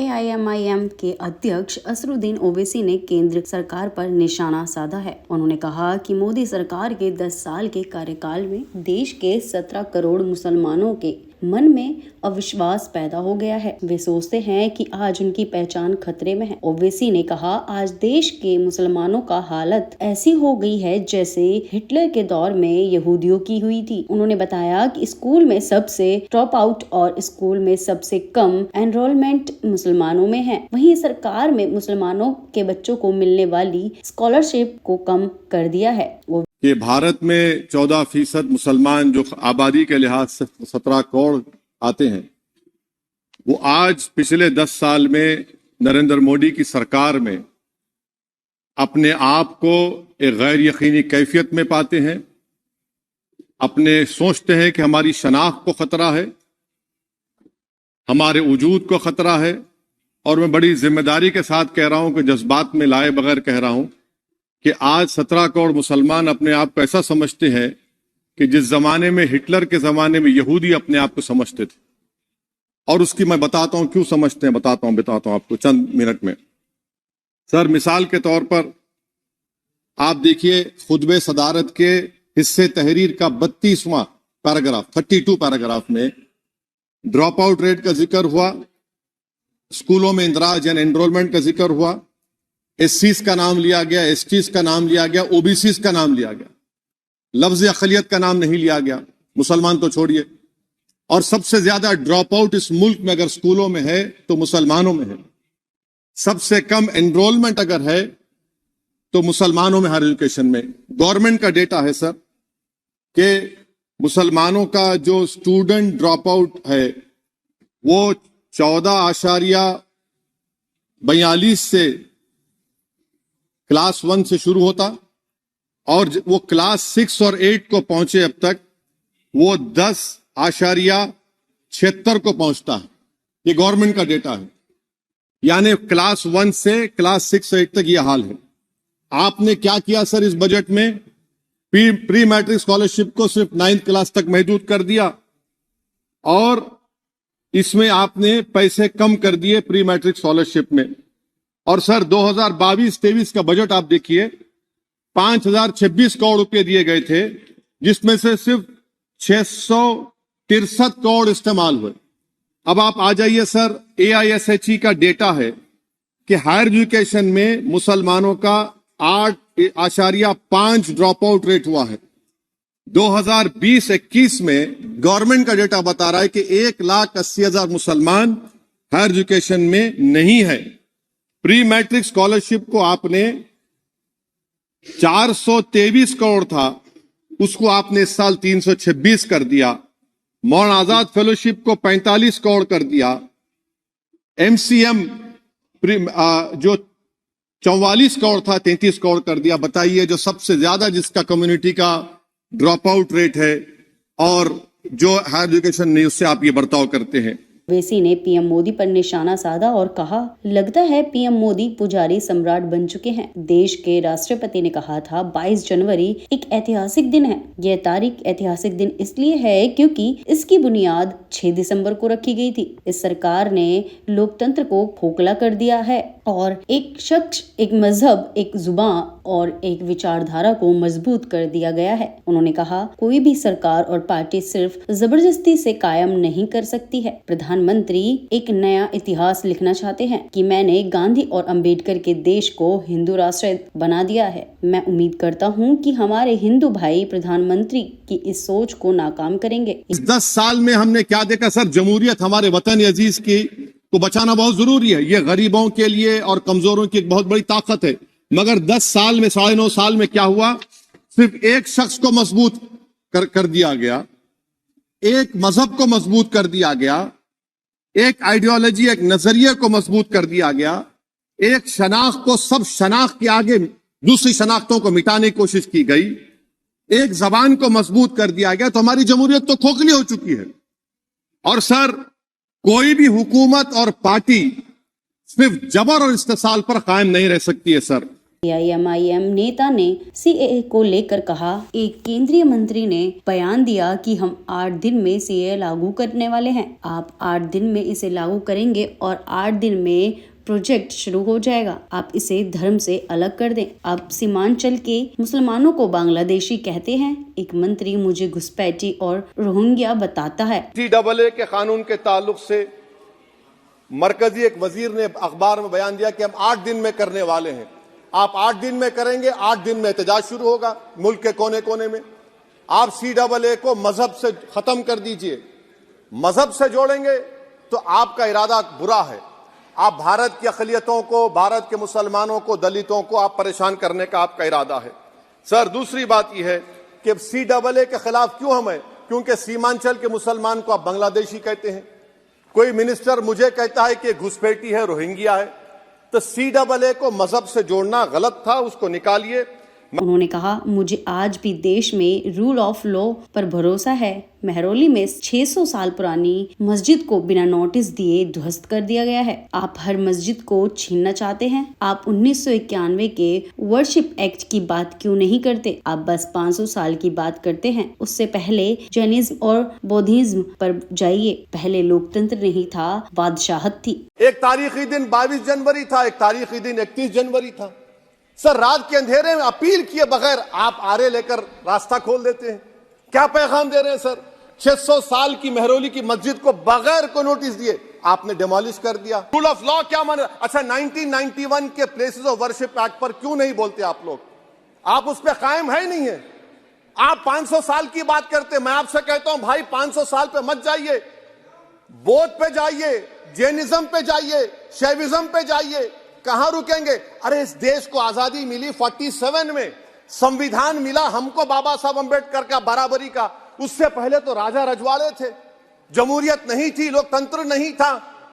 AIMIM के अध्यक्ष असरुद्दीन ओवैसी ने केंद्र सरकार पर निशाना साधा है। उन्होंने कहा कि मोदी सरकार के 10 साल के कार्यकाल में देश के 17 करोड़ मुसलमानों के मन में अविश्वास पैदा हो गया है। वे सोचते हैं कि आज उनकी पहचान खतरे में है। ओवैसी ने कहा, आज देश के मुसलमानों का हालत ऐसी हो गई है जैसे हिटलर के दौर में यहूदियों की हुई थी। उन्होंने बताया कि स्कूल में सबसे ड्रॉप आउट और स्कूल में सबसे कम एनरोलमेंट मुसलमानों में है। वहीं सरकार में मुसलमानों के बच्चों को मिलने वाली स्कॉलरशिप को कम कर दिया है। कि भारत में 14% मुसलमान जो आबादी के लिहाज से 17 करोड़ आते हैं, वो आज पिछले 10 साल में नरेंद्र मोदी की सरकार में अपने आप को एक गैर यकीनी कैफियत में पाते हैं। अपने सोचते हैं कि हमारी शनाख्त को खतरा है, हमारे वजूद को खतरा है। और मैं बड़ी जिम्मेदारी के साथ कह रहा हूं कि जज्बात में लाए बगैर कह रहा हूं कि आज 17 करोड़ मुसलमान अपने आप को ऐसा समझते हैं कि जिस जमाने में हिटलर के जमाने में यहूदी अपने आप को समझते थे। और उसकी मैं बताता हूं क्यों समझते हैं, बताता हूं आपको चंद मिनट में। सर, मिसाल के तौर पर आप देखिए खुतबे सदारत के हिस्से तहरीर का 32वां पैराग्राफ 32 पैराग्राफ में ड्रॉप आउट रेट का जिक्र हुआ, स्कूलों में इंदराज यानी एनरोलमेंट का जिक्र हुआ, एससीज का नाम लिया गया, एसटीज का नाम लिया गया, ओबीसीज का नाम लिया गया, लफ्ज अकलियत का नाम नहीं लिया गया, मुसलमान तो छोड़िए। और सबसे ज्यादा ड्रॉप आउट इस मुल्क में अगर स्कूलों में है तो मुसलमानों में है। सबसे कम एनरोलमेंट अगर है तो मुसलमानों में हायर एजुकेशन में। गवर्नमेंट का डेटा है सर कि मुसलमानों का जो स्टूडेंट ड्रॉप आउट है वो 14.42 से क्लास 1 से शुरू होता और वो क्लास 6 और 8 को पहुंचे अब तक वो 10.76 को पहुंचता है। ये गवर्नमेंट का डेटा है, यानी क्लास 1 से क्लास 6 से 8 तक ये हाल है। आपने क्या किया सर इस बजट में? प्री मैट्रिक स्कॉलरशिप को सिर्फ 9th क्लास तक महदूद कर दिया और इसमें आपने पैसे कम कर दिए प्री मैट्रिक स्कॉलरशिप में। और सर 2022-23 का बजट आप देखिए, 5026 करोड़ रुपए दिए गए थे, जिसमें से सिर्फ 663 करोड़ इस्तेमाल हुए। अब आप आ जाइए सर, AISHE का डेटा है कि हायर एजुकेशन में मुसलमानों का 8.5 ड्रॉप आउट रेट हुआ है। 2020-21 में गवर्नमेंट का डेटा बता रहा है कि 1,80,000 मुसलमान हायर एजुकेशन में नहीं है। प्री मैट्रिक स्कॉलरशिप को आपने 423 करोड़ था, उसको आपने इस साल 326 कर दिया। मौलाना आजाद फेलोशिप को 45 करोड़ कर दिया। MCM जो 44 करोड़ था 33 करोड़ कर दिया। बताइए, जो सबसे ज्यादा जिसका कम्युनिटी का ड्रॉप आउट रेट है और जो हायर एजुकेशन नहीं, उससे आप ये बर्ताव करते हैं। ओवैसी ने पीएम मोदी पर निशाना साधा और कहा, लगता है पीएम मोदी पुजारी सम्राट बन चुके हैं। देश के राष्ट्रपति ने कहा था 22 जनवरी एक ऐतिहासिक दिन है। यह तारीख ऐतिहासिक दिन इसलिए है क्योंकि इसकी बुनियाद 6 दिसंबर को रखी गई थी। इस सरकार ने लोकतंत्र को खोखला कर दिया है और एक शख्स, एक मजहब, एक जुबान और एक विचारधारा को मजबूत कर दिया गया है। उन्होंने कहा, कोई भी सरकार और पार्टी सिर्फ जबरदस्ती से कायम नहीं कर सकती है। प्रधानमंत्री एक नया इतिहास लिखना चाहते हैं कि मैंने गांधी और अंबेडकर के देश को हिंदू राष्ट्र बना दिया है। मैं उम्मीद करता हूं कि हमारे हिंदू भाई प्रधानमंत्री की इस सोच को नाकाम करेंगे। इस 10 साल में हमने क्या देखा सर? जमहूरियत, हमारे वतन अजीज की को बचाना बहुत जरूरी है। ये गरीबों के लिए और कमजोरों की एक बहुत बड़ी ताकत है। मगर 10 साल में, 9.5 साल में क्या हुआ? सिर्फ एक शख्स को मजबूत कर दिया गया, एक मजहब को मजबूत कर दिया गया, एक आइडियोलॉजी, एक नजरिए को मजबूत कर दिया गया, एक शनाख्त को सब शनाख्त के आगे दूसरी शनाख्तों को मिटाने की कोशिश की गई, एक जबान को मजबूत कर दिया गया। तो हमारी जमहूरियत तो खोखली हो चुकी है। और सर, कोई भी हुकूमत और पार्टी सिर्फ जबर और इस्तेसाल पर कायम नहीं रह सकती है सर। AIMIM नेता ने CAA को लेकर कहा, एक केंद्रीय मंत्री ने बयान दिया कि हम 8 दिन में CAA लागू करने वाले हैं। आप 8 दिन में इसे लागू करेंगे और 8 दिन में प्रोजेक्ट शुरू हो जाएगा। आप इसे धर्म से अलग कर दें। आप सीमांचल के मुसलमानों को बांग्लादेशी कहते हैं। एक मंत्री मुझे घुसपैठी और रोहिंग्या बताता है। CAA के कानून के ताल्लुक से मरकजी एक वजीर ने अखबार में बयान दिया कि हम 8 दिन में करने वाले हैं। आप 8 दिन में करेंगे, 8 दिन में एहतजाज शुरू होगा मुल्क के कोने कोने में। आप CAA को मजहब से खत्म कर दीजिए। मजहब से जोड़ेंगे तो आपका इरादा बुरा है। आप भारत की अक़लियतों को, भारत के मुसलमानों को, दलितों को आप परेशान करने का आपका इरादा है। सर, दूसरी बात यह है कि CAA के खिलाफ क्यों हम हैं? क्योंकि सीमांचल के मुसलमान को आप बांग्लादेशी कहते हैं। कोई मिनिस्टर मुझे कहता है कि घुसपैठी है, रोहिंग्या है। तो CAA को मजहब से जोड़ना गलत था, उसको निकालिए। उन्होंने कहा, मुझे आज भी देश में रूल ऑफ लॉ पर भरोसा है। मेहरौली में 600 साल पुरानी मस्जिद को बिना नोटिस दिए ध्वस्त कर दिया गया है। आप हर मस्जिद को छीनना चाहते हैं। आप 1991 के वर्शिप एक्ट की बात क्यों नहीं करते? आप बस 500 साल की बात करते हैं। उससे पहले जैनिज्म और बौद्धिज्म पर जाइए। पहले लोकतंत्र नहीं था, बादशाहत थी। एक तारीखी दिन 22 जनवरी था, एक तारीखी दिन 31 जनवरी था। सर, रात के अंधेरे में अपील किए बगैर आप आरे लेकर रास्ता खोल देते हैं। क्या पैगाम दे रहे हैं सर? 600 साल की मेहरौली की मस्जिद को बगैर को नोटिस दिए आपने डिमोलिश कर दिया। रूल ऑफ लॉ क्या माने? अच्छा, 1991 के प्लेसेस ऑफ वर्शिप एक्ट पर क्यों नहीं बोलते आप लोग? आप उस पर कायम है नहीं है। आप 500 साल की बात करते। मैं आपसे कहता हूं भाई, 500 साल पे मत जाइए, बौद्ध पे जाइए, जैनिज्म पे जाइए, शैविज्म पे जाइए। कहां रुकेंगे? अरे, इस देश को आजादी मिली 47 में, संविधान मिला हमको बाबा साहब अम्बेडकर का बराबरी का। उससे पहले तो राजा रजवाड़े थे, जमहूरियत नहीं थी, लोकतंत्र नहीं था।